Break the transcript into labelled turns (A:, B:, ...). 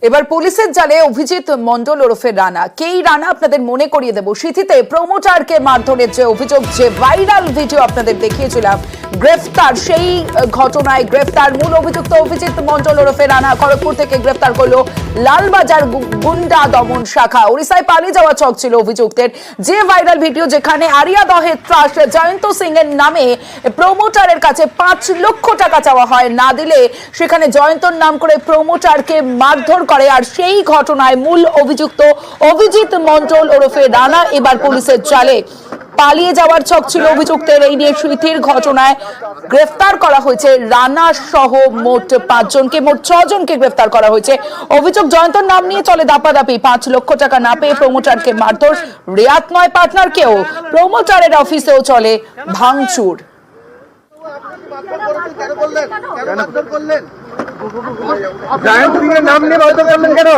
A: এবার পুলিশের জালে অভিজিৎ মন্ডল ওরফে রানা। কেই রানা আপনাদের মনে করিয়ে দেব, সিথিতে প্রমোটারকে মারধরের যে অভিযোগ, যে ভাইরাল ভিডিও আপনাদের দেখিয়েছিলাম, গ্রেফতার সেই ঘটনায় গ্রেফতার মূল অভিযুক্ত অভিজিৎ মন্ডল ওরফে রানা। খড়গপুর থেকে গ্রেফতার করলো লালবাজার গুন্ডা দমন শাখা। ওড়িশায় পালিয়ে যাওয়া ছক ছিল অভিযুক্তের। যে ভাইরাল ভিডিও, যেখানে আরিয়া দহের ত্রাস জয়ন্ত সিং এর নামে প্রমোটারের কাছে 5 লক্ষ টাকা চাওয়া হয়, না দিলে সেখানে জয়ন্তর নাম করে প্রমোটারকে মারধর করে। আর সেই ঘটনায় মূল অভিযুক্ত অভিজিৎ মন্ডল ওরফে রানা এবার পুলিশের জালে। পালিয়ে যাওয়ার ছক ছিল অভিযুক্তের। এই নিয়ে সিথির ঘটনায় গ্রেফতার করা হয়েছে রানা সহ মোট 5 জনকে, মোট 6 জনকে গ্রেফতার করা হয়েছে। অভিযোগ, জয়ন্তর নাম নিয়ে চলে দাপাদাপি। 5 লক্ষ টাকা না পেয়ে প্রমোটারকে মারধর, রেয়াত নয় পার্টনারকেও। প্রমোটারের অফিসেও চলে ভাঙচুর।
B: নাম নিয়ে কেন?